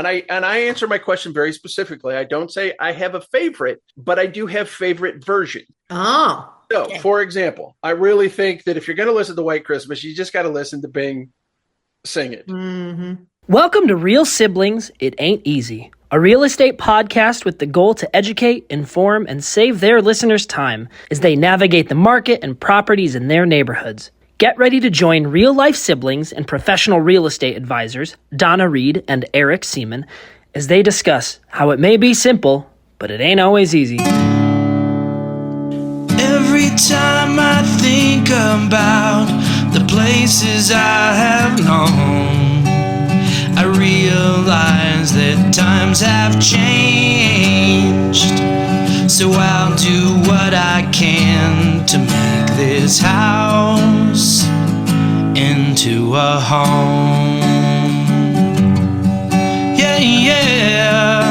I answer my question very specifically. I don't say I have a favorite, but I do have favorite version. Oh, So, okay. for example, I really think that if you're going to listen to White Christmas, you just got to listen to Bing sing it. Mm-hmm. Welcome to Real Siblings, It Ain't Easy, a real estate podcast with the goal to educate, inform, and save their listeners time as they navigate the market and properties in their neighborhoods. Get ready to join real-life siblings and professional real estate advisors, Donna Reed and Eric Seemann, as they discuss how it may be simple, but it ain't always easy. Every time I think about the places I have known, I realize that times have changed. So I'll do what I can to make this house into a home. Yeah, yeah.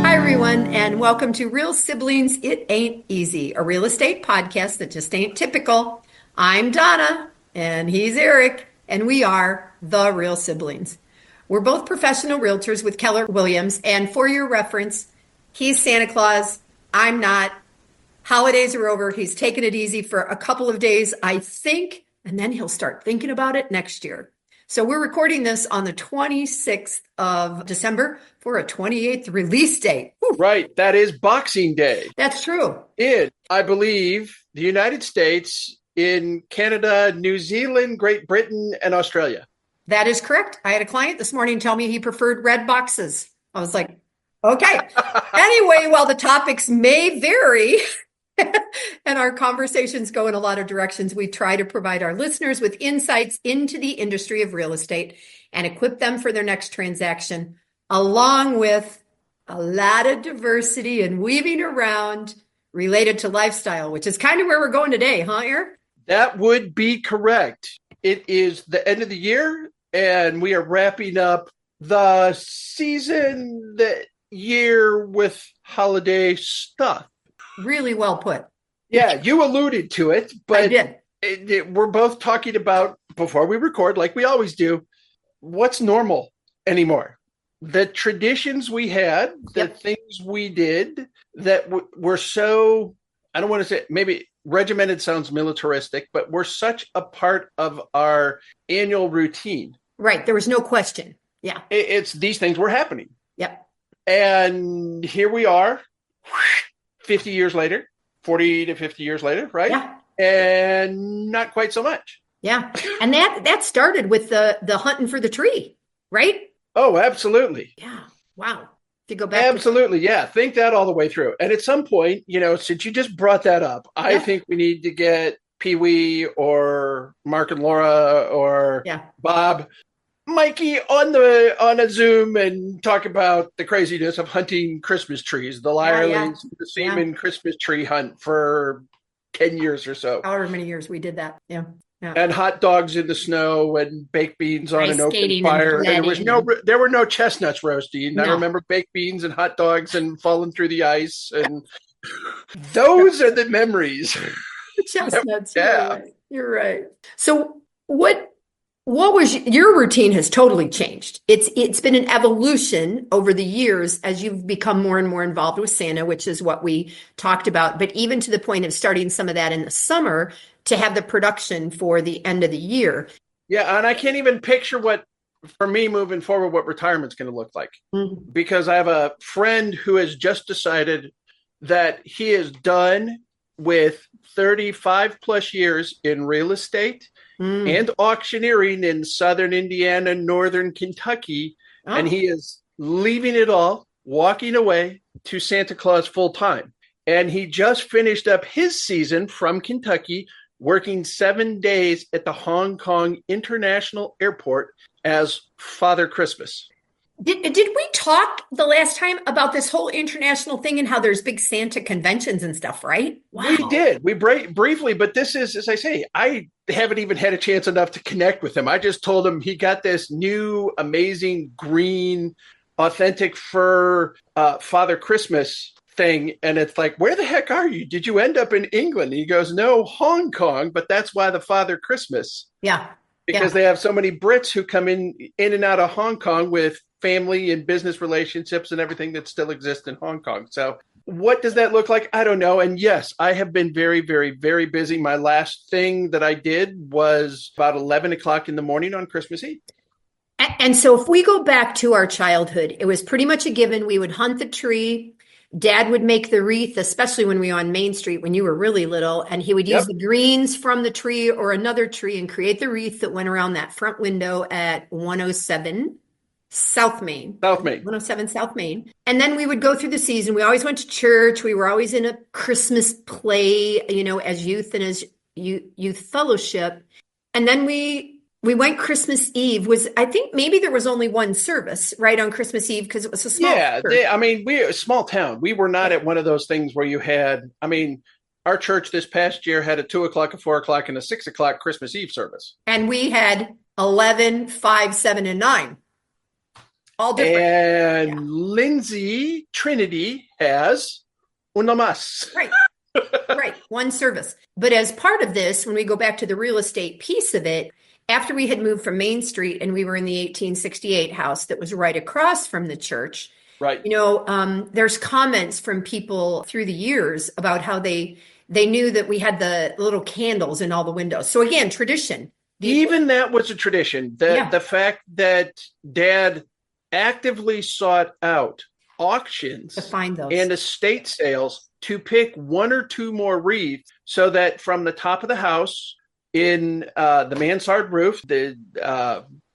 Hi, everyone, and welcome to Real Siblings, It Ain't Easy, a real estate podcast that just ain't typical. I'm Donna, and he's Eric, and we are the Real Siblings. We're both professional realtors with Keller Williams, and for your reference, he's Santa Claus, I'm not. Holidays are over. He's taking it easy for a couple of days, I think, and then he'll start thinking about it next year. So we're recording this on the 26th of December for a 28th release date. Whew. Right. That is Boxing Day. That's true. In, I believe, the United States, in Canada, New Zealand, Great Britain, and Australia. That is correct. I had a client this morning tell me he preferred red boxes. I was like, okay. Anyway, while the topics may vary and our conversations go in a lot of directions, we try to provide our listeners with insights into the industry of real estate and equip them for their next transaction, along with a lot of diversity and weaving around related to lifestyle, which is kind of where we're going today, huh, Eric? That would be correct. It is the end of the year, and we are wrapping up the season, the year with holiday stuff. Really well put. Yeah, you alluded to it, but I did. We're both talking about, before we record, like we always do, what's normal anymore. The traditions we had, the things we did that were so, I don't want to say, maybe regimented sounds militaristic, but were such a part of our annual routine. Right. There was no question. Yeah. It's these things were happening. Yep. And here we are, 50 years later, 40 to 50 years later, right? Yeah. And not quite so much. Yeah. And that started with the hunting for the tree, right? Oh, absolutely. Yeah. Wow. If you go back. Absolutely. Yeah. Think that all the way through. And at some point, since you just brought that up, I think we need to get Pee Wee or Mark and Laura or Bob, Mikey on a Zoom and talk about the craziness of hunting Christmas trees, the Lyerleys, the Seemann Christmas tree hunt for 10 years or so. However many years we did that. Yeah. Yeah. And hot dogs in the snow and baked beans on an open fire. And there were no chestnuts roasting. No. I remember baked beans and hot dogs and falling through the ice. And those are the memories. Chestnuts. You're right. So what was your routine has totally changed. It's been an evolution over the years as you've become more and more involved with Santa, which is what we talked about. But even to the point of starting some of that in the summer to have the production for the end of the year. Yeah. And I can't even picture for me moving forward, what retirement's going to look like. Mm-hmm. Because I have a friend who has just decided that he is done with 35 plus years in real estate and auctioneering in Southern Indiana, Northern Kentucky. Oh. And he is leaving it all, walking away to Santa Claus full time. And he just finished up his season from Kentucky, working 7 days at the Hong Kong International Airport as Father Christmas. Did we talk the last time about this whole international thing and how there's big Santa conventions and stuff, right? Wow. We did. We briefly, but this is, as I say, I haven't even had a chance enough to connect with him. I just told him he got this new, amazing, green, authentic fur Father Christmas thing. And it's like, where the heck are you? Did you end up in England? And he goes, no, Hong Kong, but that's why the Father Christmas. Yeah. because they have so many Brits who come in and out of Hong Kong with family and business relationships and everything that still exists in Hong Kong. So what does that look like? I don't know. And yes, I have been very, very, very busy. My last thing that I did was about 11 o'clock in the morning on Christmas Eve. And so if we go back to our childhood, it was pretty much a given. We would hunt the tree. Dad would make the wreath, especially when we were on Main Street when you were really little, and he would use the greens from the tree or another tree and create the wreath that went around that front window at 107 South Main. 107 South Main. And then we would go through the season. We always went to church. We were always in a Christmas play, as youth and as youth fellowship. And then we went Christmas Eve. I think maybe there was only one service, right, on Christmas Eve because it was a small church. We're a small town. We were not at one of those things where you had, our church this past year had a 2 o'clock, a 4 o'clock, and a 6 o'clock Christmas Eve service. And we had 11, 5, 7, and 9. All different. And Lindsey Trinity has una más. Right. Right. One service. But as part of this, when we go back to the real estate piece of it, after we had moved from Main Street and we were in the 1868 house that was right across from the church, right? There's comments from people through the years about how they knew that we had the little candles in all the windows. So again, tradition. Even that was a tradition. The fact that Dad actively sought out auctions to find those and estate sales to pick one or two more wreaths so that from the top of the house in the mansard roof, the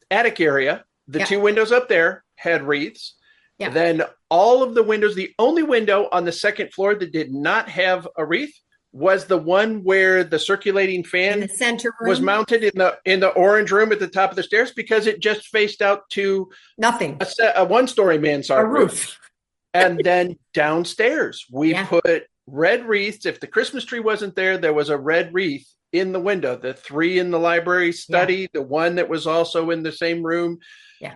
attic area, the two windows up there had wreaths. Yeah. Then all of the windows, the only window on the second floor that did not have a wreath was the one where the circulating fan in the center room was mounted in the orange room at the top of the stairs because it just faced out to nothing, a one-story mansard roof. And then downstairs, we put red wreaths. If the Christmas tree wasn't there, there was a red wreath in the window. The 3 in the library study, the one that was also in the same room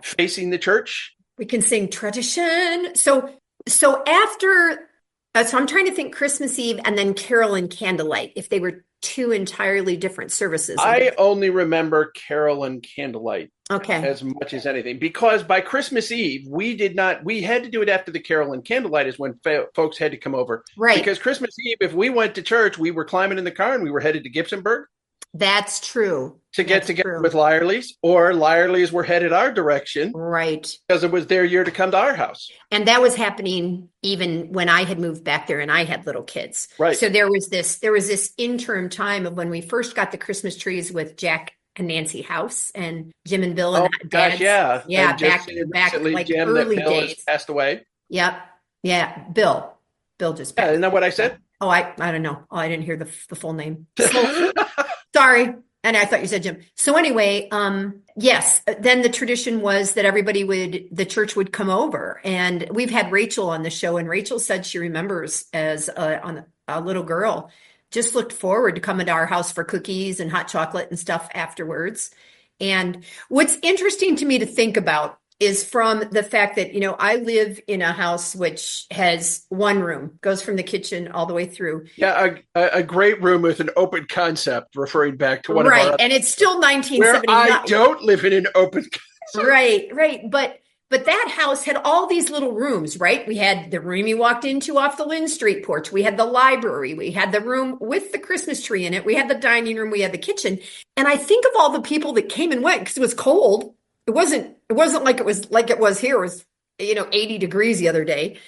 facing the church. We can sing tradition. So after... So I'm trying to think Christmas Eve and then Carol and Candlelight, if they were two entirely different services. I only remember Carol and Candlelight as much as anything, because by Christmas Eve, we had to do it after the Carol and Candlelight is when folks had to come over. Right. Because Christmas Eve, if we went to church, we were climbing in the car and we were headed to Gibsonburg. That's true. To get together with Lyerly's, or Lyerly's were headed our direction. Right. Because it was their year to come to our house. And that was happening even when I had moved back there and I had little kids. Right. So there was this interim time of when we first got the Christmas trees with Jack and Nancy House and Jim and Bill and Dad's. Yeah. Yeah. And back like Jim, early that Bill days. has passed away. Yep. Yeah. Bill just passed. Isn't that what I said? Oh, I don't know. Oh, I didn't hear the full name. So, sorry. And I thought you said Jim. So anyway, yes, then the tradition was that the church would come over. And we've had Rachel on the show, and Rachel said she remembers as a little girl, just looked forward to coming to our house for cookies and hot chocolate and stuff afterwards. And what's interesting to me to think about is from the fact that, I live in a house which has one room, goes from the kitchen all the way through. Yeah, a great room with an open concept, referring back to one of our... Right, and it's still 1979. Where I don't live in an open concept. Right. But that house had all these little rooms, right? We had the room you walked into off the Lynn Street porch. We had the library. We had the room with the Christmas tree in it. We had the dining room. We had the kitchen. And I think of all the people that came and went because it was cold. It wasn't like it was here. It was, 80 degrees the other day.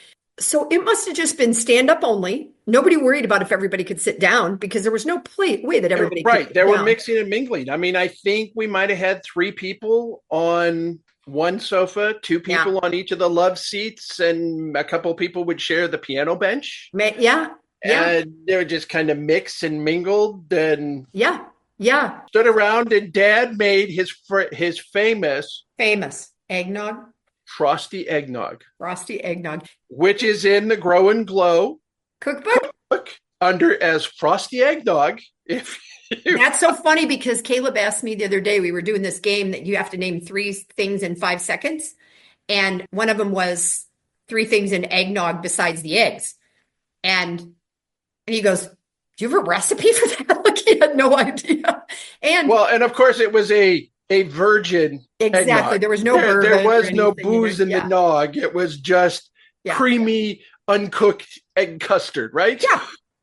So it must have just been stand up only. Nobody worried about if everybody could sit down because there was no way that everybody could sit They were down. mixing and mingling. I think we might have had 3 people on one sofa, 2 people on each of the love seats, and a couple of people would share the piano bench. Yeah. And they would just kind of mix and mingled and stood around, and Dad made his famous eggnog. Frosty eggnog. Which is in the Grow and Glow cookbook under as Frosty eggnog. That's so funny because Caleb asked me the other day, we were doing this game that you have to name 3 things in 5 seconds. And one of them was 3 things in eggnog besides the eggs. And he goes, do you have a recipe for that? Like he had no idea. And of course it was a a virgin. Exactly. Eggnog. There was no There bourbon was or no anything in booze there. in the nog. It was just Yeah. creamy, uncooked egg custard, right? Yeah,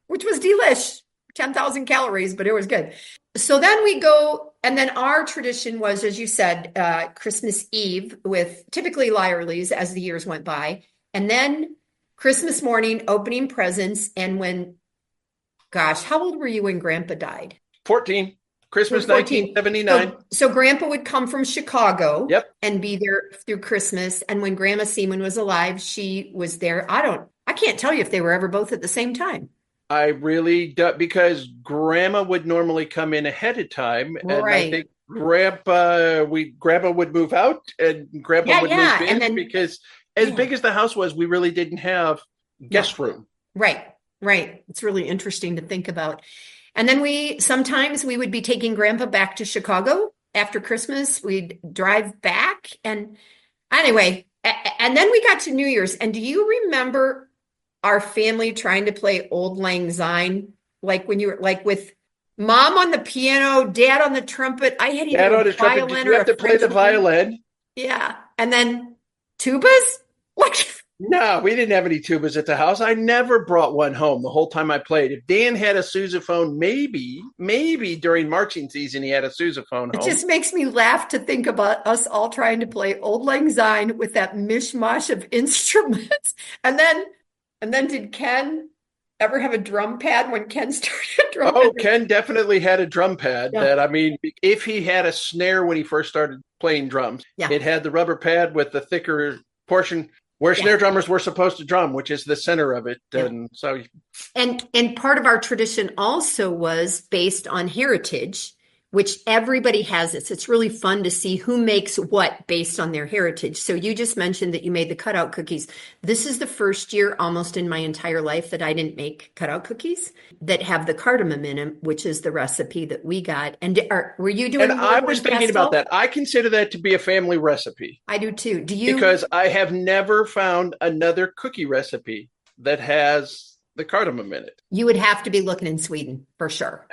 which was delish. 10,000 calories, but it was good. So then we go, and then our tradition was, as you said, Christmas Eve with typically Lyerlies as the years went by. And then Christmas morning, opening presents. And gosh, how old were you when Grandpa died? 14. Christmas 14. 1979. So Grandpa would come from Chicago Yep. and be there through Christmas. And when Grandma Seemann was alive, she was there. I can't tell you if they were ever both at the same time. I really do, because Grandma would normally come in ahead of time, and Right. I think Grandpa would move out, and Grandpa would move in, and then, because as big as the house was, we really didn't have guest room. Right. It's really interesting to think about. And then sometimes we would be taking Grandpa back to Chicago after Christmas. We'd drive back, and anyway, and then we got to New Year's. And do you remember our family trying to play Old Lang Syne, like when you were like with Mom on the piano, Dad on the trumpet? I had either a violin Did or you have to play the violin? Yeah, and then tubas. Like, no, we didn't have any tubas at the house. I never brought one home the whole time I played. If Dan had a sousaphone, maybe during marching season he had a sousaphone home. It just makes me laugh to think about us all trying to play Old Lang Syne with that mishmash of instruments, and then did Ken ever have a drum pad when Ken started a drum pad? Oh, Ken definitely had a drum pad if he had a snare when he first started playing drums, it had the rubber pad with the thicker portion where snare drummers were supposed to drum, which is the center of it. And so, and part of our tradition also was based on heritage, which everybody has this. It's really fun to see who makes what based on their heritage. So you just mentioned that you made the cutout cookies. This is the first year almost in my entire life that I didn't make cutout cookies that have the cardamom in them, which is the recipe that we got. And were you doing? And I was thinking about that. I consider that to be a family recipe. I do too. Do you? Because I have never found another cookie recipe that has the cardamom in it. You would have to be looking in Sweden for sure.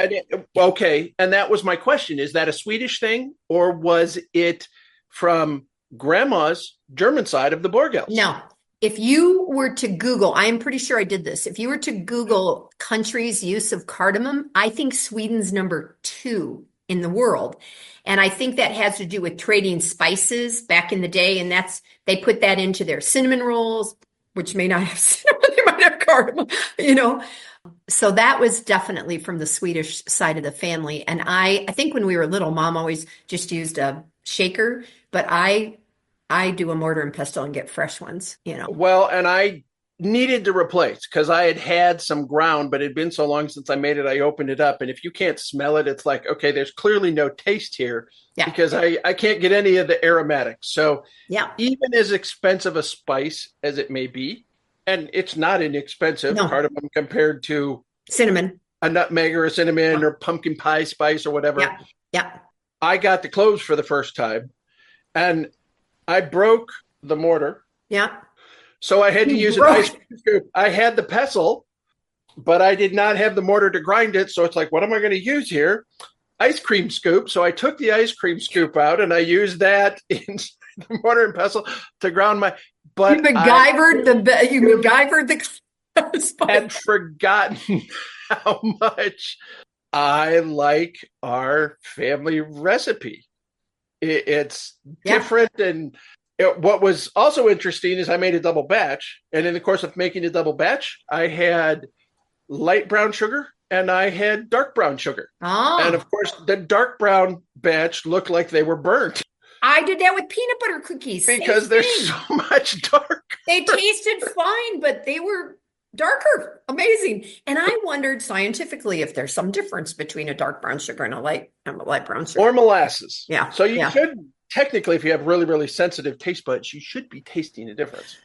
Okay. And that was my question. Is that a Swedish thing, or was it from Grandma's German side of the Borgels? No. If you were to Google, I'm pretty sure I did this. If you were to Google countries' use of cardamom, I think Sweden's number 2 in the world. And I think that has to do with trading spices back in the day. And they put that into their cinnamon rolls, which may not have cinnamon, they might have cardamom, So that was definitely from the Swedish side of the family. And I think when we were little, Mom always just used a shaker, but I do a mortar and pestle and get fresh ones, Well, and I needed to replace because I had some ground, but it had been so long since I made it. I opened it up, and if you can't smell it, it's like, okay, there's clearly no taste here because I can't get any of the aromatics. So even as expensive a spice as it may be, and it's not inexpensive, cardamom compared to cinnamon, a nutmeg or a cinnamon or pumpkin pie spice or whatever. Yeah. I got the cloves for the first time, and I broke the mortar. Yeah. So I had to use an ice cream scoop. I had the pestle, but I did not have the mortar to grind it. So it's like, what am I going to use here? Ice cream scoop. So I took the ice cream scoop out and I used that in the mortar and pestle to ground my. But you MacGyvered the spice. Had forgotten how much I like our family recipe. It's different, and what was also interesting is I made a double batch, and in the course of making a double batch, I had light brown sugar and I had dark brown sugar. And of course, the dark brown batch looked like they were burnt. I did that with peanut butter cookies. Because they're so much darker. They tasted fine, but they were darker. Amazing. And I wondered scientifically if there's some difference between a dark brown sugar and a light brown sugar. Or molasses. Yeah. So you should, technically, if you have really, really sensitive taste buds, you should be tasting a difference.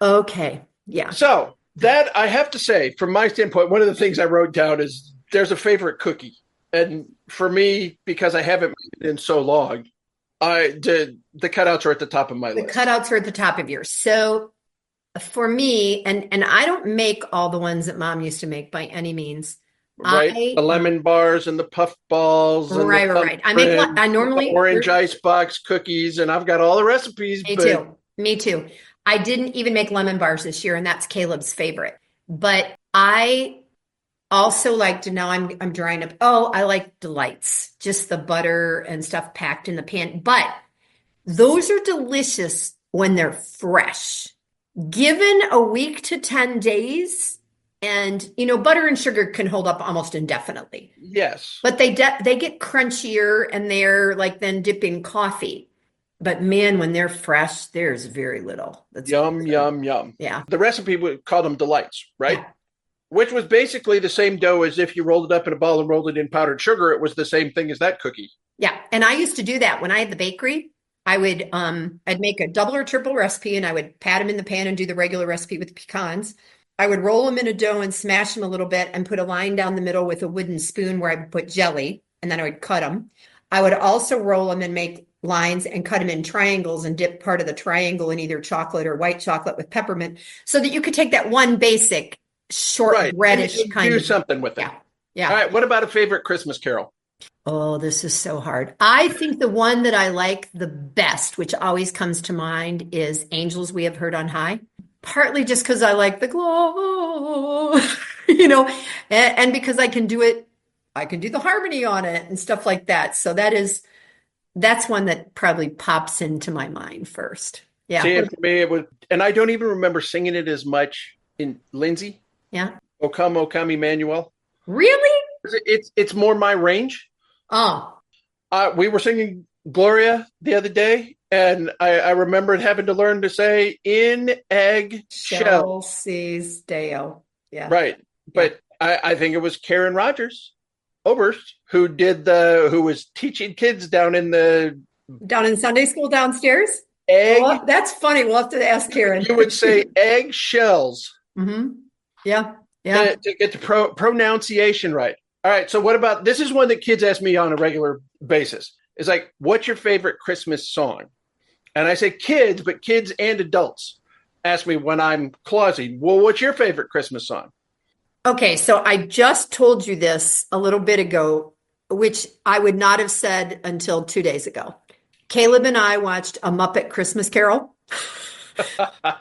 Okay. Yeah. So that, I have to say, from my standpoint, one of the things I wrote down is there's a favorite cookie. And for me, because I haven't made it in so long, the cutouts are at the top of my list. The cutouts are at the top of yours. So for me, and I don't make all the ones that Mom used to make by any means, right? The lemon bars and the puff balls. And right. I normally orange icebox cookies, and I've got all the recipes. Me too. I didn't even make lemon bars this year, and that's Caleb's favorite. But I also like to, now I'm drying up. Oh, I like delights, just the butter and stuff packed in the pan. But those are delicious when they're fresh. Given a week to 10 days, and butter and sugar can hold up almost indefinitely. Yes. But they get crunchier, and they're like then dipping coffee. But man, when they're fresh, there's very little. That's yum. Yeah. The recipe would call them delights, right? Yeah. Which was basically the same dough as if you rolled it up in a ball and rolled it in powdered sugar. It was the same thing as that cookie. Yeah. And I used to do that when I had the bakery. I would, I'd make a double or triple recipe, and I would pat them in the pan and do the regular recipe with the pecans. I would roll them in a dough and smash them a little bit and put a line down the middle with a wooden spoon where I would put jelly, and then I would cut them. I would also roll them and make lines and cut them in triangles and dip part of the triangle in either chocolate or white chocolate with peppermint, so that you could take that one basic short reddish kind do of something with it. Yeah. All right. What about a favorite Christmas carol? Oh, this is so hard. I think the one that I like the best, which always comes to mind, is Angels We Have Heard on High. Partly just because I like the glow, and because I can do it. I can do the harmony on it and stuff like that. So that's one that probably pops into my mind first. Yeah. See, for me, it was, and I don't even remember singing it as much in Lindsey. Yeah. O Come, Emmanuel. Really? It's more my range. Oh. We were singing Gloria the other day, and I remembered having to learn to say in egg shell. Sees Dale. Yeah. Right. But I think it was Karen Rogers Oberst who was teaching kids down in Sunday school downstairs. Egg. Well, that's funny. We'll have to ask Karen. You would say egg shells. Mm-hmm. Yeah. To get the pronunciation right. All right. So what about, this is one that kids ask me on a regular basis. It's like, what's your favorite Christmas song? And I say kids, but kids and adults ask me when I'm closing, well, what's your favorite Christmas song? Okay. So I just told you this a little bit ago, which I would not have said until 2 days ago. Caleb and I watched A Muppet Christmas Carol.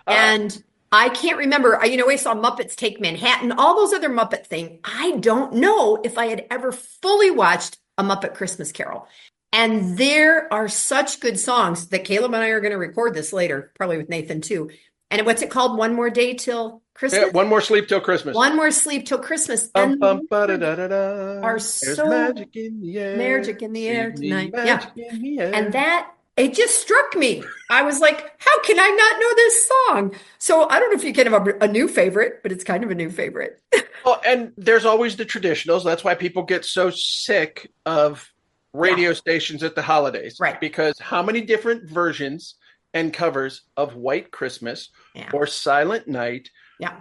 And I can't remember. We saw Muppets Take Manhattan, all those other Muppet things. I don't know if I had ever fully watched A Muppet Christmas Carol. And there are such good songs that Caleb and I are going to record this later, probably with Nathan too. And what's it called? One More Day Till Christmas? Yeah, One More Sleep Till Christmas. One More Sleep Till Christmas. And are so magic in the air. Magic in the air tonight. Yeah. In the air. And that, it just struck me. I was like, how can I not know this song? So I don't know if you can have a new favorite, but it's kind of a new favorite. Oh, and there's always the traditionals. That's why people get so sick of radio stations at the holidays. Right. Because how many different versions and covers of White Christmas or Silent Night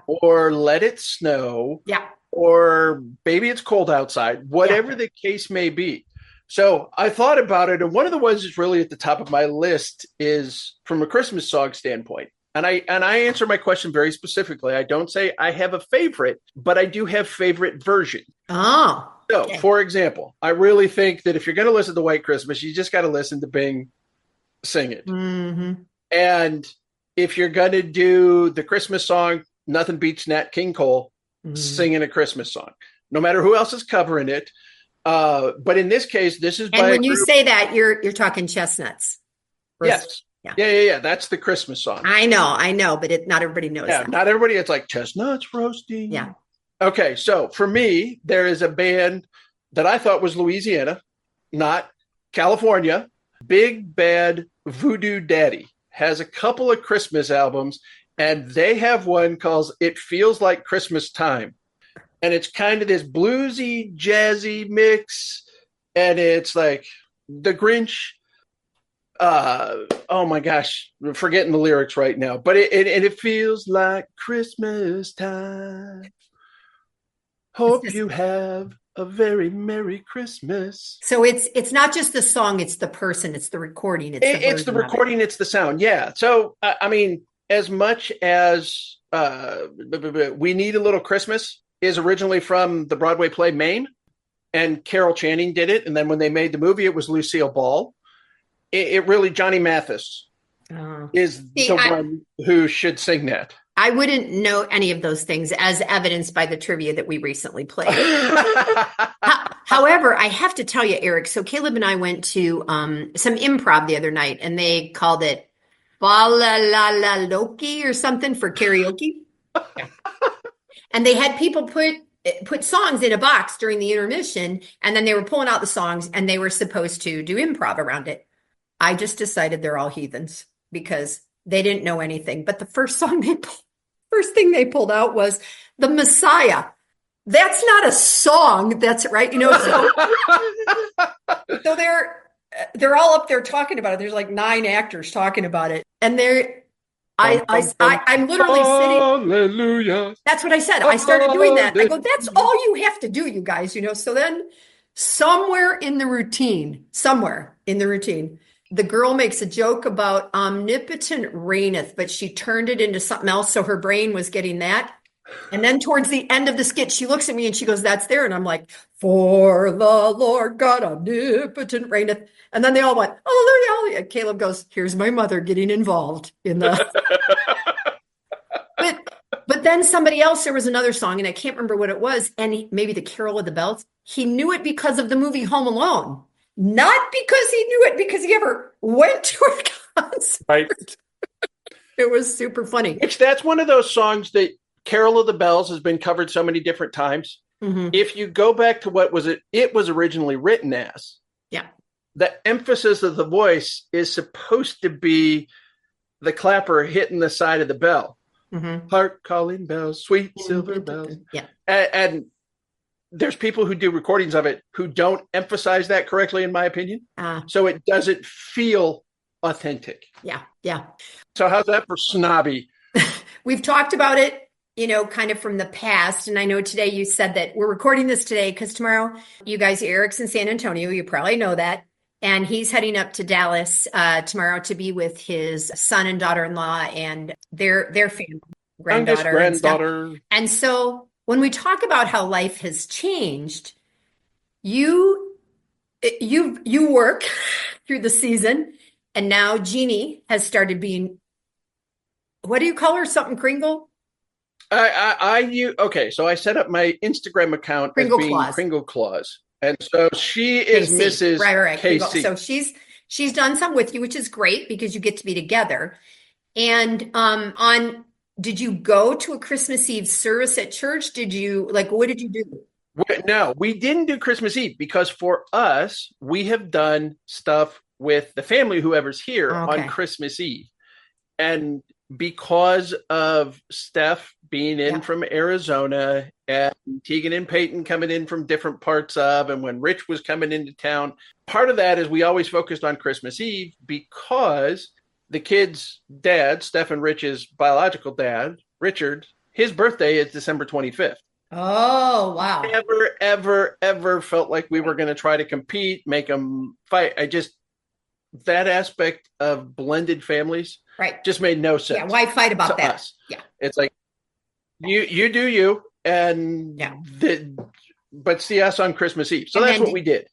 or Let It Snow or Baby It's Cold Outside, whatever the case may be. So I thought about it, and one of the ones that's really at the top of my list is from a Christmas song standpoint. And I answer my question very specifically. I don't say I have a favorite, but I do have favorite version. Oh. So, for example, I really think that if you're going to listen to White Christmas, you just got to listen to Bing sing it. Mm-hmm. And if you're going to do the Christmas song, nothing beats Nat King Cole singing a Christmas song, no matter who else is covering it. But in this case, this is. And when you say that, you're talking Chestnuts. Yes. Yeah. That's the Christmas song. I know, but not everybody knows that. Not everybody. It's like chestnuts roasting. Yeah. Okay, so for me, there is a band that I thought was Louisiana, not California. Big Bad Voodoo Daddy has a couple of Christmas albums, and they have one called It Feels Like Christmas Time. And it's kind of this bluesy, jazzy mix, and it's like the Grinch. Oh my gosh, I'm forgetting the lyrics right now, but it feels like Christmas time. Hope you have a very Merry Christmas. So it's not just the song, it's the person, it's the recording. It's the recording, it's the sound. Yeah. So, I mean, as much as we need a little Christmas, is originally from the Broadway play Maine, and Carol Channing did it. And then when they made the movie, it was Lucille Ball. It really, Johnny Mathis is one who should sing that. I wouldn't know any of those things, as evidenced by the trivia that we recently played. However, I have to tell you, Eric, so Caleb and I went to some improv the other night, and they called it Loki or something for karaoke. Yeah. And they had people put songs in a box during the intermission, and then they were pulling out the songs, and they were supposed to do improv around it. I just decided they're all heathens because they didn't know anything. But the first thing they pulled out was The Messiah. That's not a song. That's right. So they're all up there talking about it. There's like 9 actors talking about it. And I'm literally sitting. Hallelujah. That's what I said. I started doing that. I go, that's all you have to do, you guys, So then somewhere in the routine, the girl makes a joke about omnipotent reigneth, but she turned it into something else. So her brain was getting that. And then towards the end of the skit, she looks at me and she goes, that's there. And I'm like, for the Lord God omnipotent reigneth. And then they all went, hallelujah, hallelujah. Caleb goes, here's my mother getting involved in the. But then somebody else, there was another song, and I can't remember what it was. And maybe the Carol of the Bells. He knew it because of the movie Home Alone. Not because he knew it because he ever went to a concert. Right. It was super funny. That's one of those songs that Carol of the Bells has been covered so many different times. Mm-hmm. If you go back to what was it was originally written as. Yeah. The emphasis of the voice is supposed to be the clapper hitting the side of the bell. Mm-hmm. Hark calling bells, sweet silver bells. Yeah. And there's people who do recordings of it who don't emphasize that correctly, in my opinion. So it doesn't feel authentic. Yeah. Yeah. So how's that for snobby? We've talked about it, kind of from the past. And I know today you said that we're recording this today because tomorrow you guys, Eric's in San Antonio. You probably know that. And he's heading up to Dallas tomorrow to be with his son and daughter-in-law and their family, granddaughter. And so when we talk about how life has changed, you work through the season, and now Jeannie has started being, what do you call her? Something Kringle? Okay, so I set up my Instagram account Kringle as being Claus. Kringle Claus. And so she is KC. Mrs. Right. KC. So she's done some with you, which is great because you get to be together. And did you go to a Christmas Eve service at church? What did you do? No, we didn't do Christmas Eve because for us, we have done stuff with the family, whoever's here on Christmas Eve. And because of Steph being in from Arizona and Tegan and Peyton coming in from different parts of, and when Rich was coming into town, part of that is we always focused on Christmas Eve because the kids' dad, Steph and Rich's biological dad, Richard, his birthday is December 25th. Oh, wow. Ever felt like we were going to try to compete, make them fight. That aspect of blended families just made no sense. Yeah, why fight about that? Us. Yeah. It's like, you do you, and but see us on Christmas Eve. So that's what we did.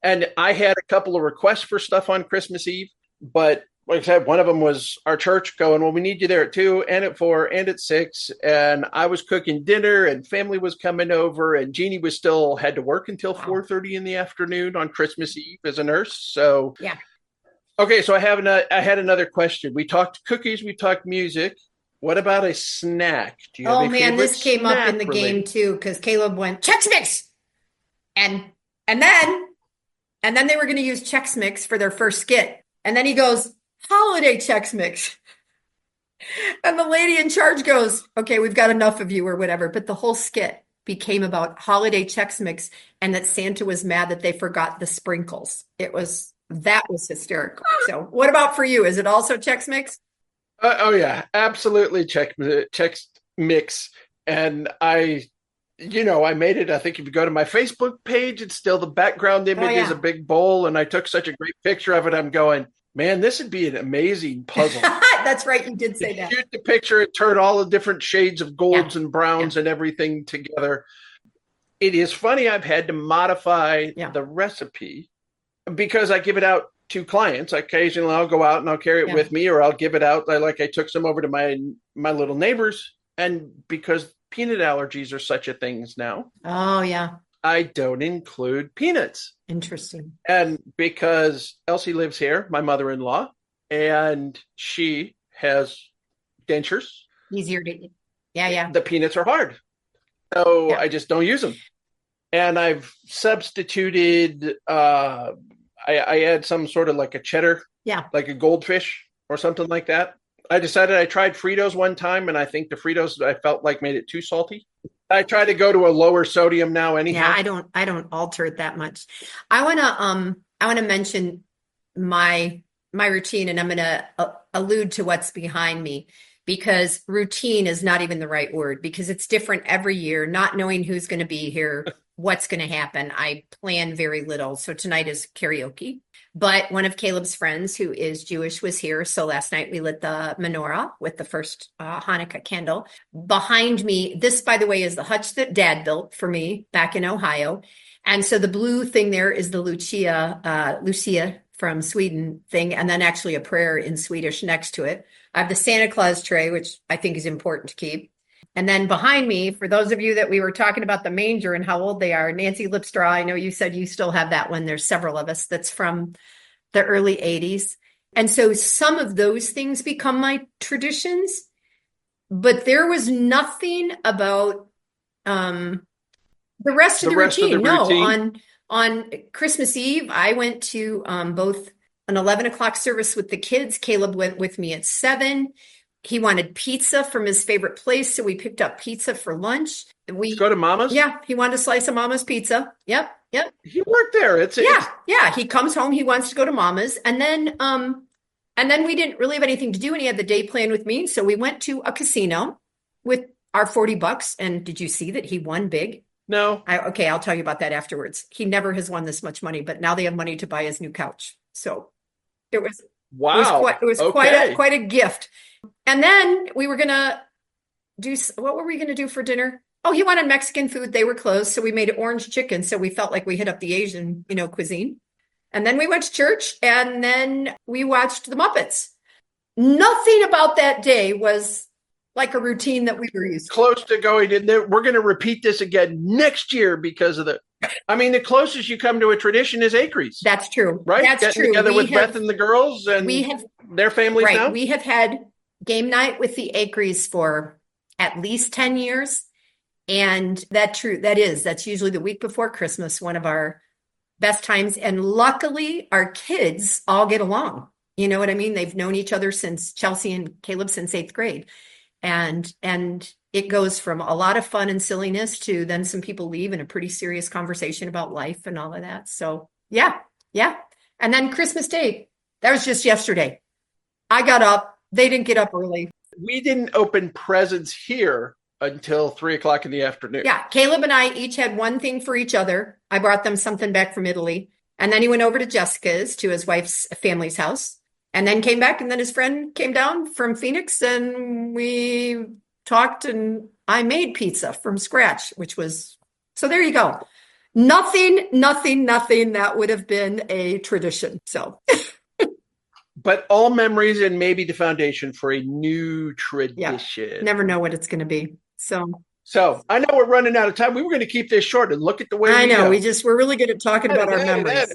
And I had a couple of requests for stuff on Christmas Eve, but like I said, one of them was our church going, well, we need you there at 2 and at 4 and at 6. And I was cooking dinner and family was coming over and Jeannie was had to work until 4:30 in the afternoon on Christmas Eve as a nurse. So, okay. So I had another question. We talked cookies. We talked music. What about a snack? Do you have a favorite this came up snack in the game too, because Caleb went Chex Mix. And then they were going to use Chex Mix for their first skit. And then he goes, holiday Chex Mix. And the lady in charge goes, okay, we've got enough of you or whatever. But the whole skit became about holiday Chex Mix and that Santa was mad that they forgot the sprinkles. That was hysterical. So what about for you? Is it also Chex Mix? Oh yeah, absolutely. Chex Mix. And I made it. I think if you go to my Facebook page, it's still the background image is a big bowl. And I took such a great picture of it. I'm going, Man, this would be an amazing puzzle. That's right. You did say that. Shoot the picture and turn all the different shades of golds and browns and everything together. It is funny. I've had to modify the recipe because I give it out to clients. Occasionally I'll go out and I'll carry it with me, or I'll give it out. I took some over to my little neighbors, and because peanut allergies are such a thing now. Oh yeah. I don't include peanuts. Interesting. And because Elsie lives here, my mother-in-law, and she has dentures. Easier to eat. Yeah. The peanuts are hard. So I just don't use them. And I've substituted, I add some sort of like a cheddar, like a goldfish or something like that. I tried Fritos one time, and I think the Fritos I felt like made it too salty. I try to go to a lower sodium now anyhow. Yeah, I don't alter it that much. I want to mention my routine, and I'm going to allude to what's behind me, because routine is not even the right word, because it's different every year, not knowing who's going to be here, what's going to happen. I plan very little. So tonight is karaoke. But one of Caleb's friends who is Jewish was here. So last night we lit the menorah with the first Hanukkah candle. Behind me, this, by the way, is the hutch that Dad built for me back in Ohio. And so the blue thing there is the Lucia from Sweden thing, and then actually a prayer in Swedish next to it. I have the Santa Claus tray, which I think is important to keep. And then behind me, for those of you that we were talking about the manger and how old they are, Nancy Lipstraw, I know you said you still have that one. There's several of us that's from the early 80s. And so some of those things become my traditions, but there was nothing about the rest of the routine. No, on Christmas Eve, I went to both an 11 o'clock service with the kids. Caleb went with me at 7. He wanted pizza from his favorite place, so we picked up pizza for lunch. Let's go to Mama's? Yeah, he wanted a slice of Mama's pizza. Yep. He worked there. Yeah. He comes home, he wants to go to Mama's. And then we didn't really have anything to do, and he had the day planned with me. So we went to a casino with our $40. And did you see that he won big? No. Okay, I'll tell you about that afterwards. He never has won this much money, but now they have money to buy his new couch. So it was quite a gift. And then we were gonna what were we gonna do for dinner? Oh, he wanted Mexican food. They were closed, so we made orange chicken. So we felt like we hit up the Asian, cuisine. And then we went to church, and then we watched the Muppets. Nothing about that day was like a routine that we were used to. Close to going in there. We're going to repeat this again next year because of the closest you come to a tradition is Acres. That's true. Right? That's Getting true. together with Beth and the girls and their families now. We have had game night with the Acres for at least 10 years. And that's usually the week before Christmas, one of our best times. And luckily our kids all get along. You know what I mean? They've known each other since Chelsea and Caleb since 8th grade. And it goes from a lot of fun and silliness to then some people leave in a pretty serious conversation about life and all of that. So yeah. And then Christmas Day, that was just yesterday. I got up. They didn't get up early. We didn't open presents here until 3:00 in the afternoon. Yeah. Caleb and I each had one thing for each other. I brought them something back from Italy. And then he went over to Jessica's, to his wife's family's house, and then came back. And then his friend came down from Phoenix, and we talked, and I made pizza from scratch, so there you go. Nothing that would have been a tradition. So, but all memories and maybe the foundation for a new tradition. Yeah. Never know what it's going to be. So I know we're running out of time. We were going to keep this short, and look at the way I know. We're really good at talking about our memories.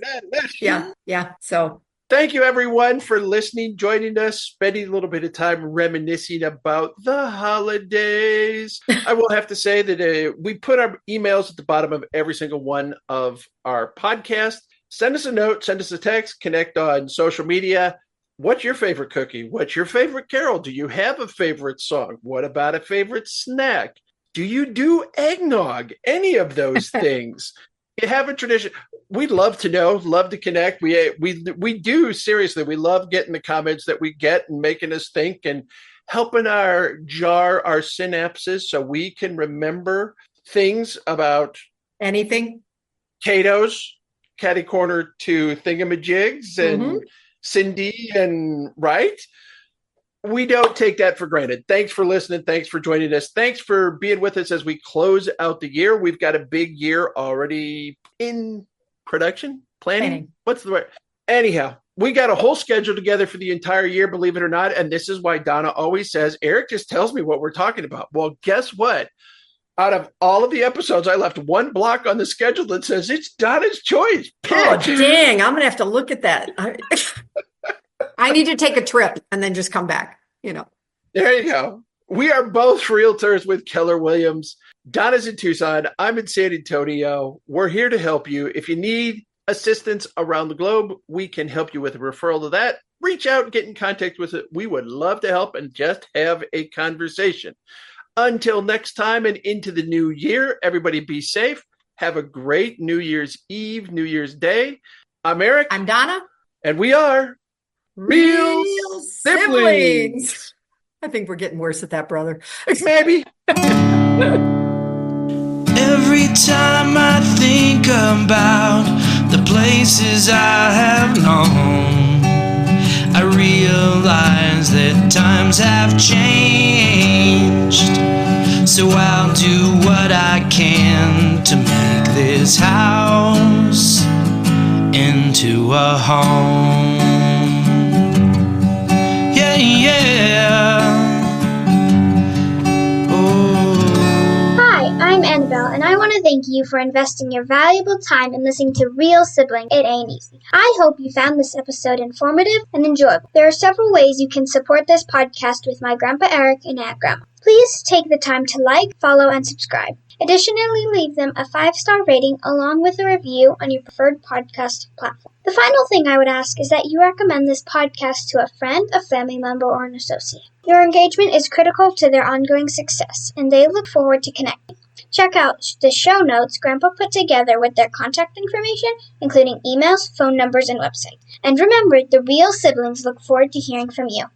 Yeah. So thank you, everyone, for listening, joining us, spending a little bit of time reminiscing about the holidays. I will have to say that we put our emails at the bottom of every single one of our podcasts. Send us a note, send us a text, connect on social media. What's your favorite cookie? What's your favorite carol? Do you have a favorite song? What about a favorite snack? Do you do eggnog? Any of those things? You have a tradition. We'd love to know, love to connect. We do, seriously. We love getting the comments that we get and making us think and helping jar our synapses so we can remember things about anything. Cato's, catty corner to thingamajigs, and Cindy and right? We don't take that for granted. Thanks for listening. Thanks for joining us. Thanks for being with us as we close out the year. We've got a big year already in production, planning. What's the word? Anyhow, we got a whole schedule together for the entire year, believe it or not. And this is why Donna always says, Eric just tells me what we're talking about. Well, guess what? Out of all of the episodes, I left one block on the schedule that says it's Donna's choice. Pick. Oh, dang. I'm going to have to look at that. I need to take a trip and then just come back, There you go. We are both realtors with Keller Williams. Donna's in Tucson. I'm in San Antonio. We're here to help you. If you need assistance around the globe, we can help you with a referral to that. Reach out and get in contact with it. We would love to help and just have a conversation. Until next time and into the new year, everybody be safe. Have a great New Year's Eve, New Year's Day. I'm Eric. I'm Donna. And we are Real Siblings. I think we're getting worse at that, brother. Maybe. Every time I think about the places I have known, I realize that times have changed. So I'll do what I can to make this house into a home. Yeah, yeah. I'm Annabelle, and I want to thank you for investing your valuable time in listening to Real Sibling. It Ain't Easy. I hope you found this episode informative and enjoyable. There are several ways you can support this podcast with my Grandpa Eric and Aunt Grandma. Please take the time to like, follow, and subscribe. Additionally, leave them a 5-star rating along with a review on your preferred podcast platform. The final thing I would ask is that you recommend this podcast to a friend, a family member, or an associate. Your engagement is critical to their ongoing success, and they look forward to connecting. Check out the show notes Grandpa put together with their contact information, including emails, phone numbers, and website. And remember, the Real Siblings look forward to hearing from you.